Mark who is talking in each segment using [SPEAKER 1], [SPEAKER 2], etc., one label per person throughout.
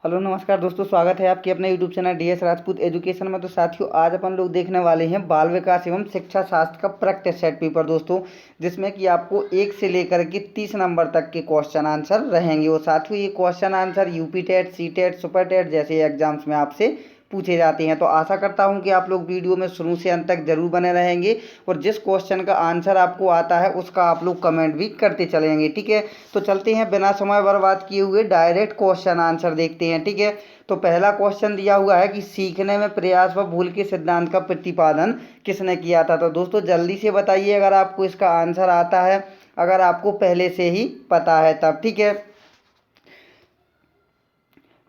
[SPEAKER 1] Hello नमस्कार दोस्तों, स्वागत है आपके अपने YouTube channel DS Rajput education में। तो साथियों, आज अपन लोग देखने वाले हैं बाल विकास एवं शिक्षा शास्त्र का प्रैक्टिस सेट पेपर दोस्तों, जिसमें कि आपको 1 से लेकर के 30 नंबर तक के क्वेश्चन आंसर रहेंगे। और साथियों, ये question answer UP TET, C TET, super TET जैसे एग्जाम्स में आपसे पूछे जाते हैं। तो आशा करता हूं कि आप लोग वीडियो में शुरू से अंत तक जरूर बने रहेंगे और जिस क्वेश्चन का आंसर आपको आता है उसका आप लोग कमेंट भी करते चलेंगे। ठीक है, तो चलते हैं बिना समय बर्बाद किए हुए डायरेक्ट क्वेश्चन आंसर देखते हैं। ठीक है, तो पहला क्वेश्चन दिया हुआ है कि सीखने में प्रयास व भूल के सिद्धांत का प्रतिपादन किसने किया था। तो दोस्तों जल्दी से बताइए अगर आपको इसका आंसर आता है, अगर आपको पहले से ही पता है तब। ठीक है,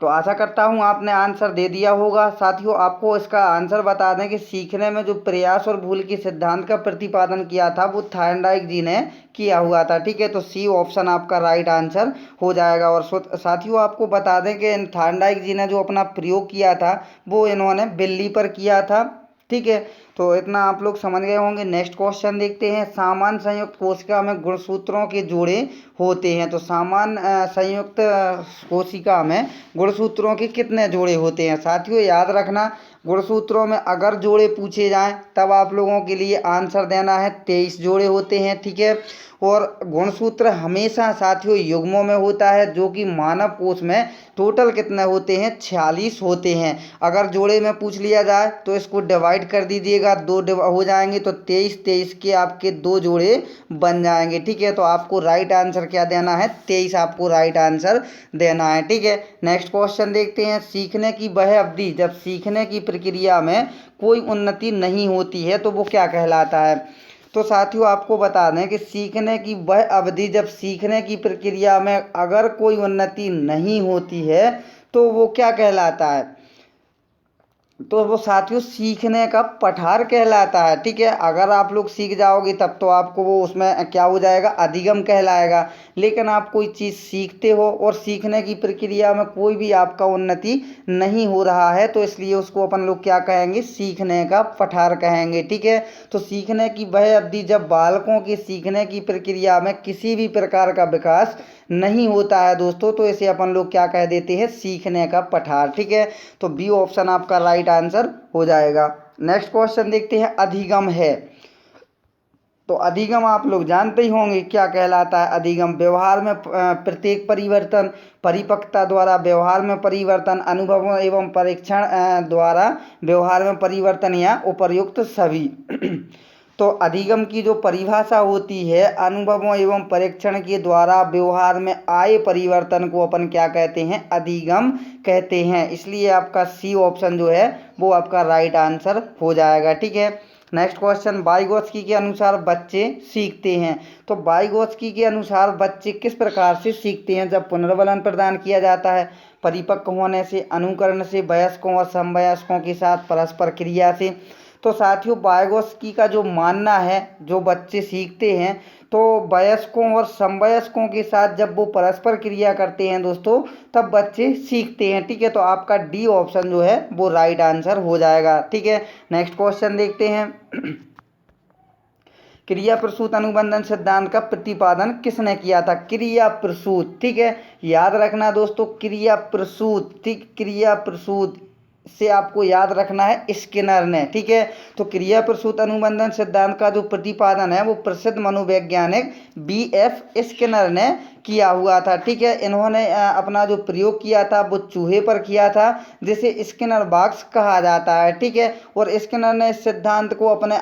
[SPEAKER 1] तो आशा करता हूँ आपने आंसर दे दिया होगा। साथियों, आपको इसका आंसर बता दें कि सीखने में जो प्रयास और भूल के सिद्धांत का प्रतिपादन किया था वो थायरनडाइक जी ने किया हुआ था। ठीक है, तो सी ऑप्शन आपका राइट आंसर हो जाएगा। और साथियों, आपको बता दें कि थायरनडाइक जी ने जो अपना प्रयोग किया था वो इन्होंने बिल्ली पर किया था। ठीक है, तो इतना आप लोग समझ गए होंगे। नेक्स्ट क्वेश्चन देखते हैं। सामान्य संयुक्त कोशिका में गुणसूत्रों के जोड़े होते हैं। तो सामान्य संयुक्त कोशिका में गुणसूत्रों के कितने जोड़े होते हैं। साथियों याद रखना, गुणसूत्रों में अगर जोड़े पूछे जाएं तब आप लोगों के लिए आंसर देना है 23 जोड़े होते हैं। ठीक है, और गुणसूत्र हमेशा साथियों युग्मों में होता है, जो कि मानव कोश में टोटल कितने होते हैं, 46 होते हैं। अगर जोड़े में पूछ लिया जाए तो इसको डिवाइड कर दीजिएगा, दो हो जाएंगे तो 23 23 के आपके 2 जोड़े बन जाएंगे। ठीक है, तो आपको राइट आंसर क्या देना है, 23 आपको राइट आंसर देना है। ठीक है, नेक्स्ट क्वेश्चन देखते हैं। सीखने की वह अवधि जब सीखने की प्रक्रिया में कोई उन्नति नहीं होती है तो वो क्या कहलाता है। तो साथियों आपको बता दें कि सीखने की वह अवधि जब सीखने की प्रक्रिया में अगर कोई उन्नति नहीं होती है तो वो क्या कहलाता है, तो वो साथियों सीखने का पठार कहलाता है। ठीक है, अगर आप लोग सीख जाओगे तब तो आपको वो उसमें क्या हो जाएगा, अधिगम कहलाएगा। लेकिन आप कोई चीज़ सीखते हो और सीखने की प्रक्रिया में कोई भी आपका उन्नति नहीं हो रहा है तो इसलिए उसको अपन लोग क्या कहेंगे, सीखने का पठार कहेंगे। ठीक है, तो सीखने की वह अवधि जब बालकों की सीखने की प्रक्रिया में किसी भी प्रकार का विकास नहीं होता है दोस्तों, तो इसे अपन लोग क्या कह देते हैं, सीखने का पठार। ठीक है, तो बी ऑप्शन आपका राइट आंसर हो जाएगा। नेक्स्ट क्वेश्चन देखते हैं। अधिगम है, तो अधिगम आप लोग जानते ही होंगे क्या कहलाता है। अधिगम व्यवहार में प्रत्येक परिवर्तन, परिपक्वता द्वारा व्यवहार में परिवर्तन, अनुभवों एवं परीक्षण द्वारा व्यवहार में परिवर्तन या उपर्युक्त सभी। तो अधिगम की जो परिभाषा होती है, अनुभवों एवं परीक्षण के द्वारा व्यवहार में आए परिवर्तन को अपन क्या कहते हैं, अधिगम कहते हैं। इसलिए आपका सी ऑप्शन जो है वो आपका राइट आंसर हो जाएगा। ठीक है, नेक्स्ट क्वेश्चन। वाइगोत्स्की के अनुसार बच्चे सीखते हैं। तो वाइगोत्स्की के अनुसार बच्चे किस प्रकार से सीखते हैं, जब पुनर्बलन प्रदान किया जाता है, परिपक्व होने से, अनुकरण से, वयस्कों और समवयस्कों के साथ परस्पर क्रिया से। तो साथियों वाइगोत्स्की का जो मानना है, जो बच्चे सीखते हैं तो वयस्कों और समवयस्कों के साथ जब वो परस्पर क्रिया करते हैं दोस्तों तब बच्चे सीखते हैं। ठीक है, तो आपका डी ऑप्शन जो है वो राइट आंसर हो जाएगा। ठीक है, नेक्स्ट क्वेश्चन देखते हैं। क्रिया प्रसूत अनुबंधन सिद्धांत का प्रतिपादन किसने किया था। क्रिया प्रसूत, ठीक है, याद रखना दोस्तों, क्रिया प्रसूत, ठीक, क्रिया प्रसूत से आपको याद रखना है स्किनर ने। ठीक है, तो क्रिया प्रसूत अनुबंधन सिद्धांत का जो प्रतिपादन है वो प्रसिद्ध मनोवैज्ञानिक BF स्किनर ने किया हुआ था। ठीक है, इन्होंने अपना जो प्रयोग किया था वो चूहे पर किया था, जिसे स्किनर बॉक्स कहा जाता है। ठीक है, और स्किनर ने इस सिद्धांत को अपने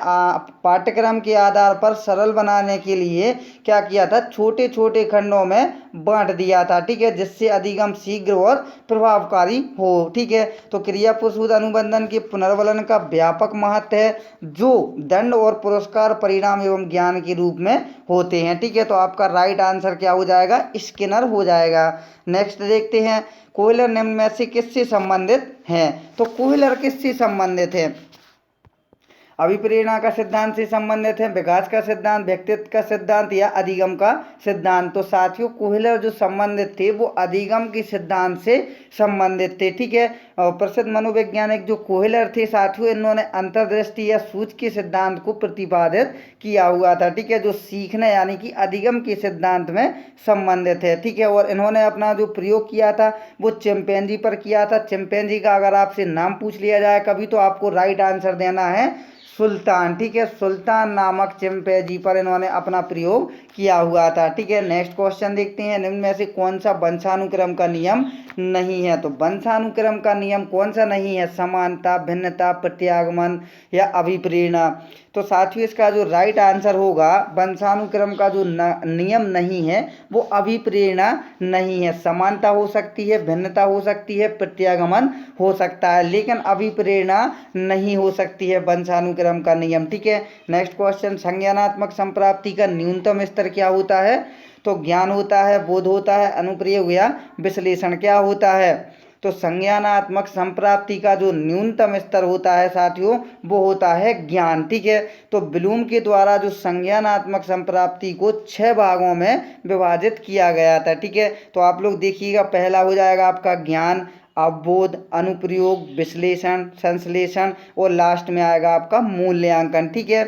[SPEAKER 1] पाठ्यक्रम के आधार पर सरल बनाने के लिए क्या किया था, छोटे छोटे खंडों में बांट दिया था। ठीक है, जिससे अधिगम शीघ्र और प्रभावकारी हो। ठीक है, तो क्रिया प्रसूत अनुबंधन के पुनर्वलन का व्यापक महत्व है, जो दंड और पुरस्कार परिणाम एवं ज्ञान के रूप में होते हैं। ठीक है, तो आपका राइट आंसर क्या हो जाएगा, स्किनर हो जाएगा। नेक्स्ट देखते हैं। कोहलर निम्न में से किससे संबंधित हैं। तो कोहलर किससे संबंधित है, अभिप्रेरणा का सिद्धांत से संबंधित है, विकास का सिद्धांत, व्यक्तित्व का सिद्धांत या अधिगम का सिद्धांत। तो साथियों कोहलर जो संबंधित थे वो अधिगम के सिद्धांत से संबंधित थे, ठीक है। और प्रसिद्ध मनोवैज्ञानिक जो कोहलर थे साथियों, इन्होंने अंतर्दृष्टि या सूच के सिद्धांत को प्रतिपादित किया हुआ था, ठीक है, जो सीखने यानी कि अधिगम के सिद्धांत में संबंधित है, ठीक है। और इन्होंने अपना जो प्रयोग किया था वो चिंपैंजी पर किया था। चिंपैंजी का अगर आपसे नाम पूछ लिया जाए कभी तो आपको राइट आंसर देना है सुल्तान, ठीक है। सुल्तान नामक चिंपैंजी पर इन्होंने अपना प्रयोग किया हुआ था, ठीक है। नेक्स्ट क्वेश्चन देखते हैं, निम्न में से कौन सा वंशानुक्रम का नियम नहीं है? तो वंशानुक्रम का नियम कौन सा नहीं है? समानता, भिन्नता, प्रत्यागमन या अभिप्रेरणा। तो साथियों इसका जो राइट आंसर होगा, वंशानुक्रम का जो नियम नहीं है वो अभिप्रेरणा नहीं है। समानता हो सकती है, भिन्नता हो सकती है, प्रत्यागमन हो सकता है, लेकिन अभिप्रेरणा नहीं हो सकती है वंशानुक्रम का नियम, ठीक है। नेक्स्ट क्वेश्चन, संज्ञानात्मक संप्राप्ति का न्यूनतम स्तर क्या होता है? तो ज्ञान होता है, बोध होता है, अनुप्रयोग या विश्लेषण। क्या होता है? तो संज्ञानात्मक संप्राप्ति का जो न्यूनतम स्तर होता है साथियों वो होता है ज्ञान, ठीक है। तो ब्लूम के द्वारा जो संज्ञानात्मक संप्राप्ति को 6 भागों में विभाजित किया गया था, ठीक है। तो आप लोग देखिएगा, पहला हो जाएगा आपका ज्ञान, अवबोध, अनुप्रयोग, विश्लेषण, संश्लेषण और लास्ट में आएगा आपका मूल्यांकन, ठीक है।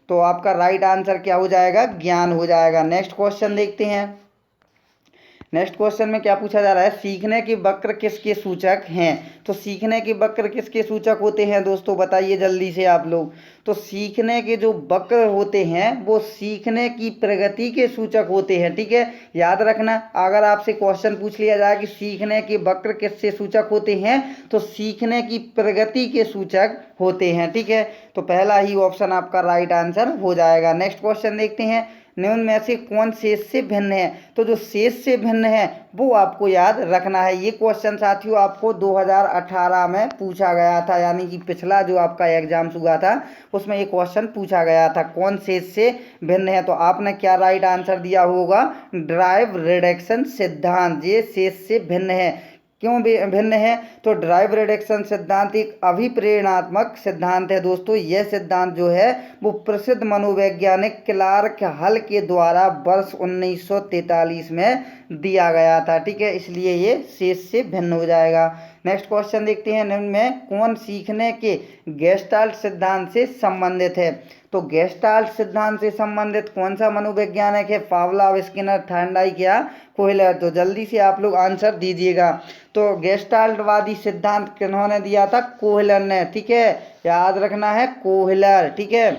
[SPEAKER 1] तो आपका राइट आंसर क्या हो जाएगा? ज्ञान हो जाएगा। नेक्स्ट क्वेश्चन देखते हैं। नेक्स्ट क्वेश्चन में क्या पूछा जा रहा है? सीखने के वक्र किसके सूचक हैं? तो सीखने के वक्र किसके सूचक होते हैं दोस्तों, बताइए जल्दी से आप लोग। तो सीखने के जो वक्र होते हैं वो सीखने की प्रगति के सूचक होते हैं, ठीक है। याद रखना, अगर आपसे क्वेश्चन पूछ लिया जाए कि सीखने के वक्र किससे सूचक होते हैं, तो सीखने की प्रगति के सूचक होते हैं, ठीक है। तो पहला ही ऑप्शन आपका राइट आंसर हो जाएगा। नेक्स्ट क्वेश्चन देखते हैं, निम्न में से कौन शेष से भिन्न है? तो जो शेष से भिन्न है वो आपको याद रखना है। ये क्वेश्चन साथियों आपको 2018 में पूछा गया था, यानी कि पिछला जो आपका एग्जाम्स हुआ था उसमें ये क्वेश्चन पूछा गया था, कौन शेष से भिन्न है। तो आपने क्या राइट आंसर दिया होगा? ड्राइव रिडक्शन सिद्धांत, ये शेष से भिन्न है। क्यों भिन्न है? तो ड्राइव रिडक्शन सिद्धांत एक अभिप्रेरणात्मक सिद्धांत है दोस्तों। यह सिद्धांत जो है वो प्रसिद्ध मनोवैज्ञानिक क्लार्क हल के द्वारा वर्ष 1943 में दिया गया था, ठीक है, इसलिए ये शेष से भिन्न हो जाएगा। नेक्स्ट क्वेश्चन देखते हैं, निम्न में कौन सीखने के गेस्टाल्ट सिद्धांत से संबंधित है? तो गेस्टाल्ट सिद्धांत से संबंधित कौन सा मनोवैज्ञानिक है? पावलोव, स्किनर, थॉर्नडाइक या कोहलर? तो जल्दी से आप लोग आंसर दीजिएगा। तो गेस्टाल्टवादी सिद्धांत किन्होंने दिया था? कोहलर ने, ठीक है, याद रखना है कोहलर, ठीक है।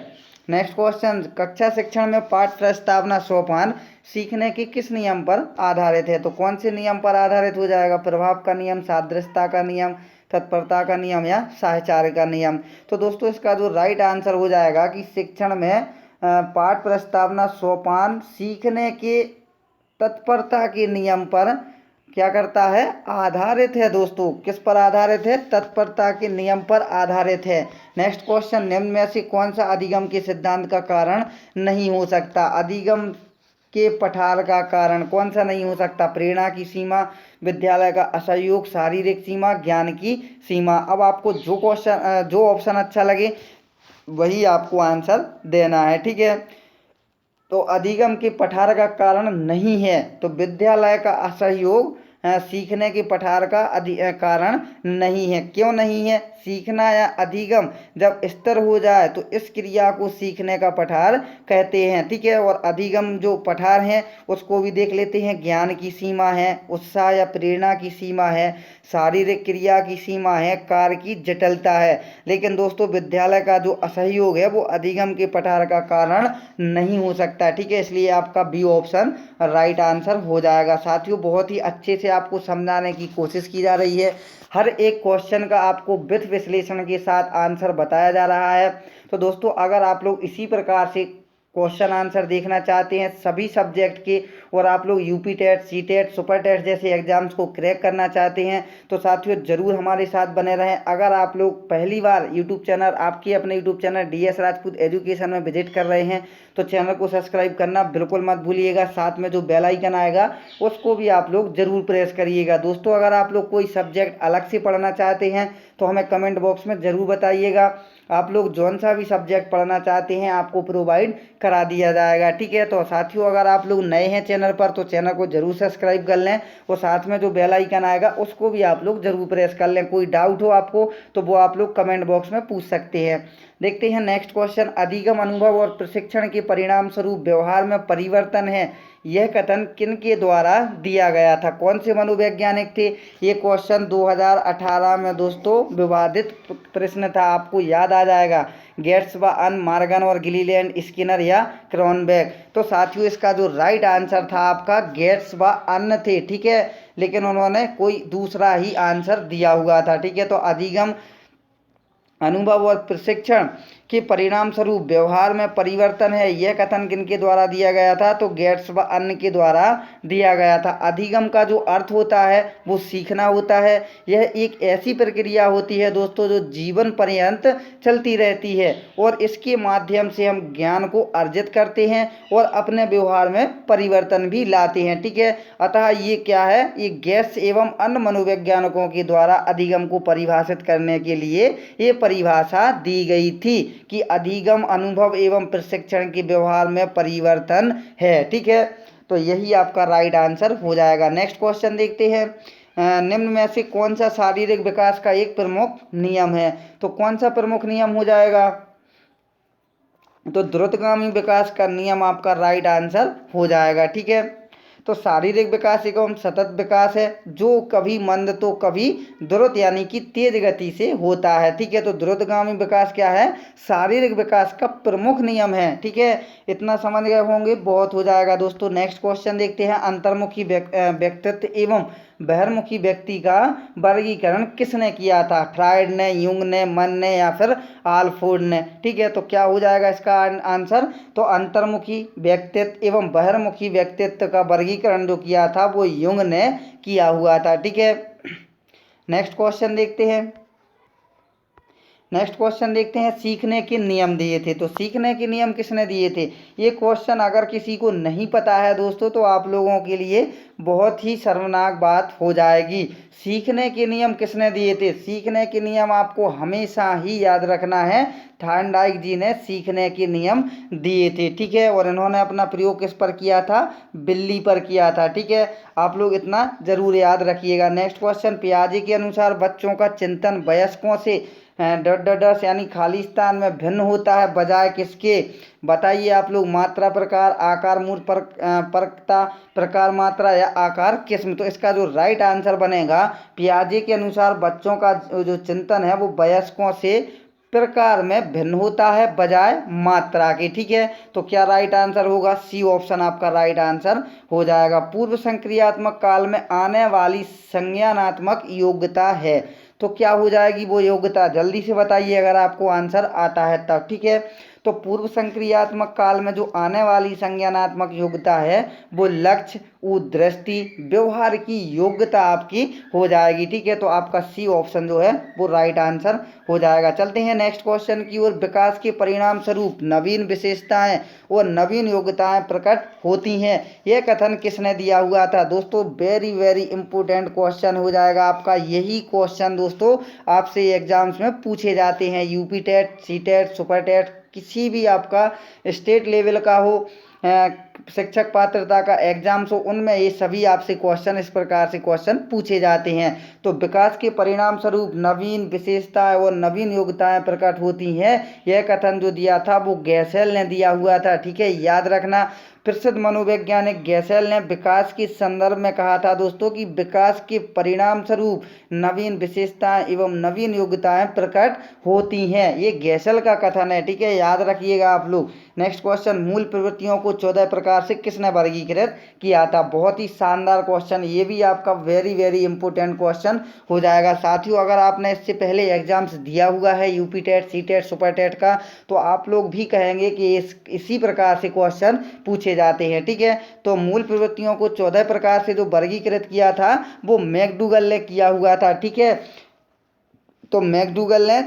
[SPEAKER 1] नेक्स्ट क्वेश्चन, कक्षा शिक्षण में पाठ प्रस्तावना सोपान सीखने के किस नियम पर आधारित है? तो कौन से नियम पर आधारित हो जाएगा? प्रभाव का नियम, सादृश्यता का नियम, तत्परता का नियम या साहचर्य का नियम? तो दोस्तों इसका जो राइट आंसर हो जाएगा कि शिक्षण में पाठ प्रस्तावना सोपान सीखने के तत्परता के नियम पर क्या करता है? आधारित है दोस्तों। किस पर आधारित है? तत्परता के नियम पर आधारित है। नेक्स्ट क्वेश्चन, निम्न में से कौन सा अधिगम के सिद्धांत का कारण नहीं हो सकता? अधिगम के पठार का कारण कौन सा नहीं हो सकता? प्रेरणा की सीमा, विद्यालय का असहयोग, शारीरिक सीमा, ज्ञान की सीमा। अब आपको जो ऑप्शन अच्छा लगे वही आपको आंसर देना है, ठीक है। तो अधिगम के पठार का कारण नहीं है, तो विद्यालय का असहयोग सीखने के पठार का कारण नहीं है। क्यों नहीं है? सीखना या अधिगम जब स्थिर हो जाए तो इस क्रिया को सीखने का पठार कहते हैं, ठीक है। और अधिगम जो पठार हैं उसको भी देख लेते हैं। ज्ञान की सीमा है, उत्साह या प्रेरणा की सीमा है, शारीरिक क्रिया की सीमा है, कार्य की जटिलता है। लेकिन दोस्तों विद्यालय का जो असहयोग है वो अधिगम के पठार का कारण नहीं हो सकता, ठीक है, इसलिए आपका बी ऑप्शन राइट आंसर हो जाएगा। साथियों बहुत ही अच्छे से आपको समझाने की कोशिश की जा रही है, हर एक क्वेश्चन का आपको विथ विश्लेषण के साथ आंसर बताया जा रहा है। तो दोस्तों अगर आप लोग इसी प्रकार से क्वेश्चन आंसर देखना चाहते हैं सभी सब्जेक्ट के, और आप लोग UP TET, C TET, super TET जैसे एग्जाम्स को क्रैक करना चाहते हैं तो साथियों ज़रूर हमारे साथ बने रहें। अगर आप लोग पहली बार यूट्यूब चैनल, आपके अपने YouTube channel DS Rajput education में विजिट कर रहे हैं तो चैनल को सब्सक्राइब करना बिल्कुल मत भूलिएगा। साथ में जो बेल आइकन आएगा उसको भी आप लोग ज़रूर प्रेस करिएगा। दोस्तों अगर आप लोग कोई सब्जेक्ट अलग से पढ़ना चाहते हैं तो हमें कमेंट बॉक्स में ज़रूर बताइएगा। आप लोग जौन सा भी सब्जेक्ट पढ़ना चाहते हैं आपको प्रोवाइड करा दिया जाएगा। ठीक है, तो साथियों अगर आप लोग नए हैं चैनल पर तो चैनल को जरूर सब्सक्राइब कर लें और साथ में जो बेल आइकन आएगा उसको भी आप लोग जरूर प्रेस कर लें। कोई डाउट हो आपको तो वो आप लोग कमेंट बॉक्स में पूछ सकते हैं। देखते हैं नेक्स्ट क्वेश्चन, अधिगम अनुभव और प्रशिक्षण के परिणाम स्वरूप व्यवहार में परिवर्तन है, यह कथन किन के द्वारा दिया गया था? कौन से मनोवैज्ञानिक थे? ये क्वेश्चन 2018 में दोस्तों विवादित प्रश्न था, आपको याद आ जाएगा, गेट्स व अन, मॉर्गन और गिलीलैंड, स्किनर या क्रॉनबेक। तो साथियों इसका जो राइट आंसर था आपका गेट्स व अन थे। ठीक है, लेकिन उन्होंने कोई दूसरा ही आंसर दिया हुआ था। ठीक है, तो अधिगम अनुभव और प्रशिक्षण के परिणाम स्वरूप व्यवहार में परिवर्तन है, यह कथन किनके द्वारा दिया गया था? तो गेट्स व अन्य के द्वारा दिया गया था। अधिगम का जो अर्थ होता है वो सीखना होता है। यह एक ऐसी प्रक्रिया होती है दोस्तों जो जीवन पर्यंत चलती रहती है और इसके माध्यम से हम ज्ञान को अर्जित करते हैं और अपने व्यवहार में परिवर्तन भी लाते हैं। ठीक है, अतः ये क्या है, ये गेट्स एवं अन्य मनोवैज्ञानिकों के द्वारा अधिगम को परिभाषित करने के लिए ये परिभाषा दी गई थी कि अधिगम अनुभव एवं प्रशिक्षण के व्यवहार में परिवर्तन है। ठीक है, तो यही आपका राइट आंसर हो जाएगा। नेक्स्ट क्वेश्चन देखते हैं, निम्न में से कौन सा शारीरिक विकास का एक प्रमुख नियम है? तो कौन सा प्रमुख नियम हो जाएगा? तो द्रुतगामी विकास का नियम आपका राइट आंसर हो जाएगा। ठीक है, तो शारीरिक विकास एवं सतत विकास है जो कभी मंद तो कभी द्रुत यानी कि तेज गति से होता है। ठीक है, तो द्रुतगामी विकास क्या है? शारीरिक विकास का प्रमुख नियम है। ठीक है, इतना समझ गए होंगे, बहुत हो जाएगा दोस्तों। नेक्स्ट क्वेश्चन देखते हैं, अंतर्मुखी व्यक्तित्व एवं बहिर्मुखी व्यक्ति का वर्गीकरण किसने किया था? फ्रायड ने, युंग ने, मन ने या फिर आल्फोर्ड ने? ठीक है, तो क्या हो जाएगा इसका आंसर? तो अंतर्मुखी व्यक्तित्व एवं बहिर्मुखी व्यक्तित्व का वर्गीकरण जो किया था वो युंग ने किया हुआ था। ठीक है, नेक्स्ट क्वेश्चन देखते हैं। नेक्स्ट क्वेश्चन देखते हैं, सीखने के नियम दिए थे। तो सीखने के नियम किसने दिए थे? ये क्वेश्चन अगर किसी को नहीं पता है दोस्तों तो आप लोगों के लिए बहुत ही शर्मनाक बात हो जाएगी। सीखने के नियम किसने दिए थे? सीखने के नियम आपको हमेशा ही याद रखना है, थार्नडाइक जी ने सीखने के नियम दिए थे। ठीक है, और इन्होंने अपना प्रयोग किस पर किया था? बिल्ली पर किया था। ठीक है, आप लोग इतना जरूर याद रखिएगा। नेक्स्ट क्वेश्चन, पियाजे के अनुसार बच्चों का चिंतन वयस्कों से डस यानी खालिस्तान में भिन्न होता है बजाय किसके? बताइए आप लोग, मात्रा प्रकार, आकार मूल परकता, प्रकार मात्रा या आकार किस्म? तो इसका जो राइट आंसर बनेगा, पियाजे के अनुसार बच्चों का जो चिंतन है वो वयस्कों से प्रकार में भिन्न होता है बजाय मात्रा के। ठीक है, तो क्या राइट आंसर होगा? सी ऑप्शन आपका राइट आंसर हो जाएगा। पूर्व संक्रियात्मक काल में आने वाली संज्ञानात्मक योग्यता है, तो क्या हो जाएगी वो योग्यता? जल्दी से बताइए अगर आपको आंसर आता है तब। ठीक है, तो पूर्व संक्रियात्मक काल में जो आने वाली संज्ञानात्मक योग्यता है वो लक्ष्य, दृष्टि, व्यवहार की योग्यता आपकी हो जाएगी। ठीक है, तो आपका सी ऑप्शन जो है वो राइट आंसर हो जाएगा। चलते हैं नेक्स्ट क्वेश्चन की ओर, विकास के परिणाम स्वरूप नवीन विशेषताएं और नवीन योग्यताएं प्रकट होती हैं, यह कथन किसने दिया हुआ था? दोस्तों वेरी वेरी इंपॉर्टेंट क्वेश्चन हो जाएगा आपका। यही क्वेश्चन दोस्तों आपसे एग्जाम्स में पूछे जाते हैं, UP TET, C TET, super TET, किसी भी आपका स्टेट लेवल का हो, शिक्षक पात्रता का एग्जाम्स हो, उनमें ये सभी आपसे क्वेश्चन इस प्रकार से क्वेश्चन पूछे जाते हैं। तो विकास के परिणाम स्वरूप नवीन विशेषताएं और नवीन योग्यताएं प्रकट होती हैं, यह कथन जो दिया था वो गैसेल ने दिया हुआ था। ठीक है, याद रखना, प्रसिद्ध मनोवैज्ञानिक गैसेल ने विकास के संदर्भ में कहा था दोस्तों कि विकास के परिणाम स्वरूप नवीन विशेषताएं एवं नवीन योग्यताएं प्रकट होती हैं, ये गैसेल का कथन है। ठीक है, याद रखिएगा आप लोग। नेक्स्ट क्वेश्चन, मूल प्रवृत्तियों को 14 प्रकार से किसने वर्गीकृत किया था? बहुत ही शानदार क्वेश्चन, ये भी आपका वेरी वेरी इंपॉर्टेंट क्वेश्चन हो जाएगा। साथियों अगर आपने इससे पहले एग्जाम्स दिया हुआ है UP TET, C TET, super TET का, तो आप लोग भी कहेंगे कि इसी प्रकार से क्वेश्चन पूछे जाते हैं। ठीक है, तो मूल प्रवृत्तियों को 14 प्रकार से जो वर्गीकृत किया था वो मैकडूगल ने किया हुआ था। ठीक है, तो मैकडूगल ने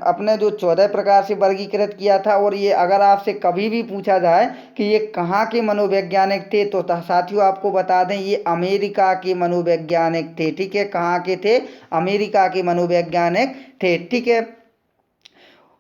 [SPEAKER 1] अपने जो 14 प्रकार से वर्गीकृत किया था, और ये अगर आपसे कभी भी पूछा जाए कि ये कहाँ के मनोवैज्ञानिक थे तो साथियों आपको बता दें ये अमेरिका के मनोवैज्ञानिक थे। ठीक है, कहाँ के थे? अमेरिका के मनोवैज्ञानिक थे। ठीक है,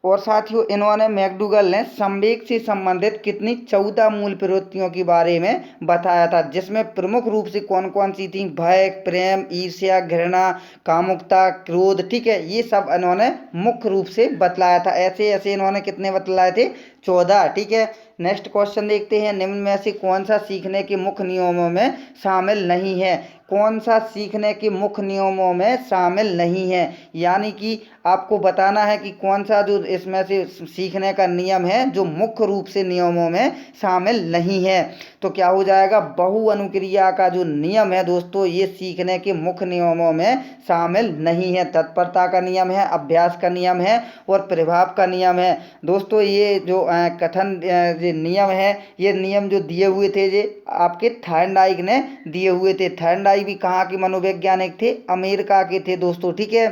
[SPEAKER 1] और साथियों इन्होंने मैकडूगल ने संवेग से संबंधित कितनी 14 मूल प्रवृत्तियों के बारे में बताया था, जिसमें प्रमुख रूप से कौन कौन सी थी? भय, प्रेम, ईर्ष्या, घृणा, कामुकता, क्रोध। ठीक है, ये सब इन्होंने मुख्य रूप से बतलाया था। ऐसे ऐसे इन्होंने कितने बतलाए थे? 14। ठीक है, नेक्स्ट क्वेश्चन देखते हैं। निम्न में से कौन सा सीखने के मुख्य नियमों में शामिल नहीं है? कौन सा सीखने के मुख्य नियमों में शामिल नहीं है? यानी कि आपको बताना है कि कौन सा जो इसमें से सीखने का नियम है जो मुख्य रूप से नियमों में शामिल नहीं है। तो क्या हो जाएगा? बहु अनुक्रिया का जो नियम है दोस्तों, ये सीखने के मुख्य नियमों में शामिल नहीं है। तत्परता का नियम है, अभ्यास का नियम है और प्रभाव का नियम है। दोस्तों ये जो कथन ये नियम है, ये नियम जो दिए हुए थे ये आपके थायरनडाइक ने दिए हुए थे। थायरनडाइक भी कहाँ के मनोवैज्ञानिक थे? अमेरिका के थे दोस्तों। ठीक है,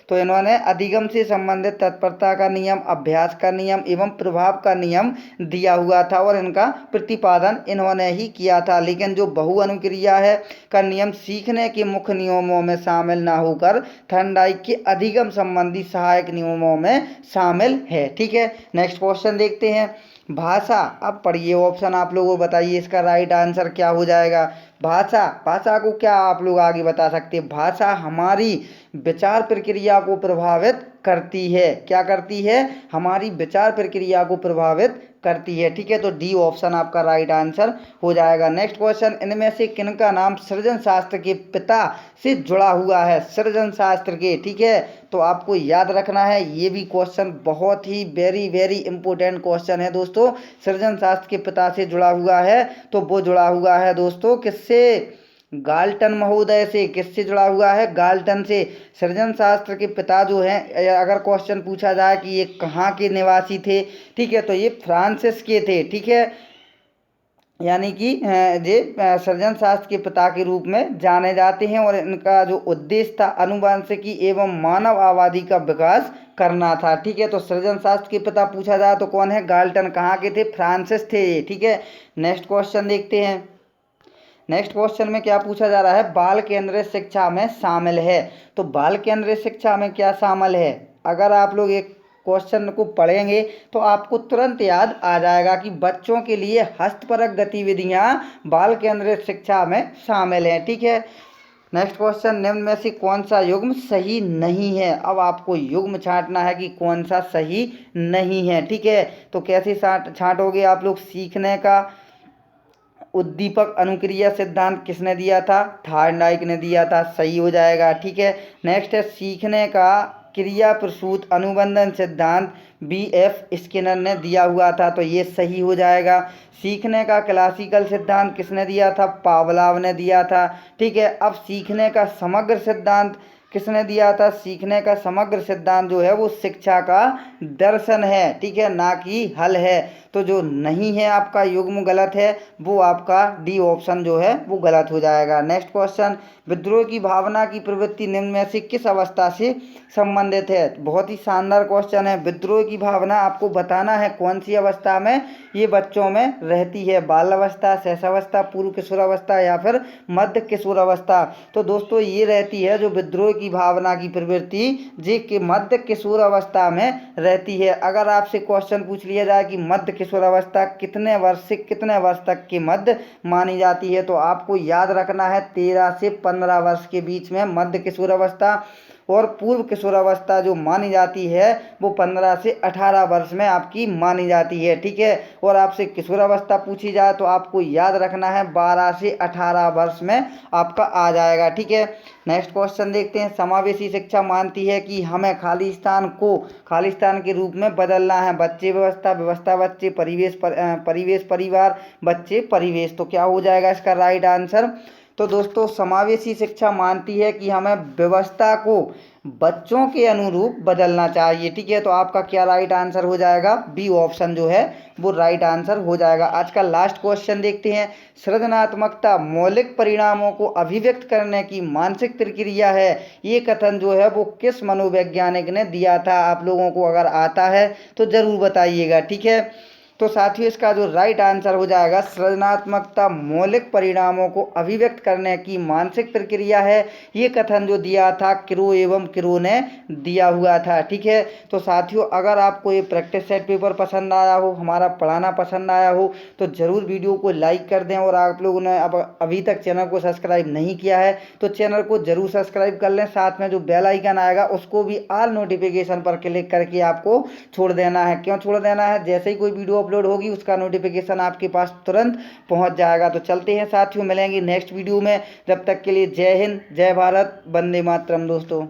[SPEAKER 1] तो इन्होंने अधिगम से संबंधित तत्परता का नियम, अभ्यास का नियम एवं प्रभाव का नियम दिया हुआ था और इनका प्रतिपादन इन्होंने ही किया था। लेकिन जो बहु अनुक्रिया है का नियम सीखने के मुख्य नियमों में शामिल ना होकर थायरनडाइक के अधिगम संबंधी सहायक नियमों में शामिल है। ठीक है, नेक्स्ट क्वेश्चन देखते हैं। भाषा, अब पढ़िए ऑप्शन आप लोगों को बताइए इसका राइट आंसर क्या हो जाएगा। भाषा, भाषा को क्या आप लोग आगे बता सकते हैं? भाषा हमारी विचार प्रक्रिया को प्रभावित करती है। क्या करती है? हमारी विचार प्रक्रिया को प्रभावित करती है। ठीक है, तो डी ऑप्शन आपका राइट आंसर हो जाएगा। नेक्स्ट क्वेश्चन, इनमें से किनका नाम सृजन शास्त्र के पिता से जुड़ा हुआ है? सृजन शास्त्र के। ठीक है, तो आपको याद रखना है, ये भी क्वेश्चन बहुत ही वेरी वेरी इंपॉर्टेंट क्वेश्चन है दोस्तों। सृजन शास्त्र के पिता से जुड़ा हुआ है, तो वो जुड़ा हुआ है दोस्तों किससे? गाल्टन महोदय से। किससे जुड़ा हुआ है? गाल्टन से। सृजन शास्त्र के पिता जो हैं, अगर क्वेश्चन पूछा जाए कि ये कहाँ के निवासी थे, ठीक है, तो ये फ्रांसिस के थे। ठीक है, यानी कि ये सृजन शास्त्र के पिता के रूप में जाने जाते हैं और इनका जो उद्देश्य था अनुवांशिकी एवं मानव आबादी का विकास करना था। ठीक है, तो सृजन शास्त्र के पिता पूछा जाए तो कौन है? गाल्टन। कहाँ के थे? फ्रांसिस थे। ठीक है, नेक्स्ट क्वेश्चन देखते हैं। नेक्स्ट क्वेश्चन में क्या पूछा जा रहा है? बाल केंद्रित शिक्षा में शामिल है। तो बाल केंद्रित शिक्षा में क्या शामिल है? अगर आप लोग एक क्वेश्चन को पढ़ेंगे तो आपको तुरंत याद आ जाएगा कि बच्चों के लिए हस्तपरक गतिविधियां बाल केंद्रित शिक्षा में शामिल हैं। ठीक है, नेक्स्ट क्वेश्चन, निम्न में से कौन सा युग्म सही नहीं है? अब आपको युग्म छांटना है कि कौन सा सही नहीं है। ठीक है, तो कैसे छांटोगे आप लोग? सीखने का उद्दीपक अनुक्रिया सिद्धांत किसने दिया था? थायरनडाइक ने दिया था। सही हो जाएगा। ठीक है, नेक्स्ट है सीखने का क्रिया प्रसूत अनुबंधन सिद्धांत BF स्किनर ने दिया हुआ था, तो ये सही हो जाएगा। सीखने का क्लासिकल सिद्धांत किसने दिया था? पावलाव ने दिया था। ठीक है, अब सीखने का समग्र सिद्धांत किसने दिया था? सीखने का समग्र सिद्धांत जो है वो शिक्षा का दर्शन है। ठीक है, ना कि हल है। तो जो नहीं है आपका युग्म गलत है, वो आपका डी ऑप्शन जो है वो गलत हो जाएगा। नेक्स्ट क्वेश्चन, विद्रोह की भावना की प्रवृत्ति निम्न में से किस अवस्था से संबंधित है? बहुत ही शानदार क्वेश्चन है। विद्रोह की भावना आपको बताना है कौन सी अवस्था में ये बच्चों में रहती है? बाल अवस्था, शैशवावस्था, पूर्व किशोरावस्था या फिर मध्य किशोरावस्था? तो दोस्तों ये रहती है जो विद्रोह की भावना की प्रवृत्ति जी के मध्य किशोरावस्था में रहती है। अगर आपसे क्वेश्चन पूछ लिया जाए कि मध्य किशोरावस्था कितने वर्ष से कितने वर्ष तक की मध्य मानी जाती है, तो आपको याद रखना है 13 से 15 वर्ष के बीच में मध्य किशोरावस्था, और पूर्व किशोरावस्था जो मानी जाती है वो 15 से 18 वर्ष में आपकी मानी जाती है। ठीक है, और आपसे किशोरावस्था पूछी जाए तो आपको याद रखना है 12 से 18 वर्ष में आपका आ जाएगा। ठीक है, नेक्स्ट क्वेश्चन देखते हैं। समावेशी शिक्षा मानती है कि हमें खालिस्तान को खालिस्तान के रूप में बदलना है। बच्चे व्यवस्था, व्यवस्था बच्चे, परिवेश परिवार, बच्चे परिवेश। तो क्या हो जाएगा इसका राइट आंसर? तो दोस्तों समावेशी शिक्षा मानती है कि हमें व्यवस्था को बच्चों के अनुरूप बदलना चाहिए। ठीक है, तो आपका क्या राइट आंसर हो जाएगा? बी ऑप्शन जो है वो राइट आंसर हो जाएगा। आज का लास्ट क्वेश्चन देखते हैं। सृजनात्मकता मौलिक परिणामों को अभिव्यक्त करने की मानसिक प्रक्रिया है, ये कथन जो है वो किस मनोवैज्ञानिक ने दिया था? आप लोगों को अगर आता है तो जरूर बताइएगा। ठीक है, तो साथियों इसका जो राइट आंसर हो जाएगा, सृजनात्मकता मौलिक परिणामों को अभिव्यक्त करने की मानसिक प्रक्रिया है। ये कथन जो दिया था क्रो एवं क्रो ने दिया हुआ था। ठीक है, तो साथियों अगर आपको ये प्रैक्टिस सेट पेपर पसंद आया हो, हमारा पढ़ाना पसंद आया हो, तो ज़रूर वीडियो को लाइक कर दें। और आप लोगों ने अब अभी तक चैनल को सब्सक्राइब नहीं किया है तो चैनल को ज़रूर सब्सक्राइब कर लें। साथ में जो बेल आइकन आएगा उसको भी ऑल नोटिफिकेशन पर क्लिक करके आपको छोड़ देना है। क्यों छोड़ देना है? जैसे ही कोई वीडियो अपलोड होगी उसका नोटिफिकेशन आपके पास तुरंत पहुंच जाएगा। तो चलते हैं साथियों, मिलेंगे नेक्स्ट वीडियो में। जब तक के लिए जय हिंद, जय भारत, वंदे मातरम दोस्तों।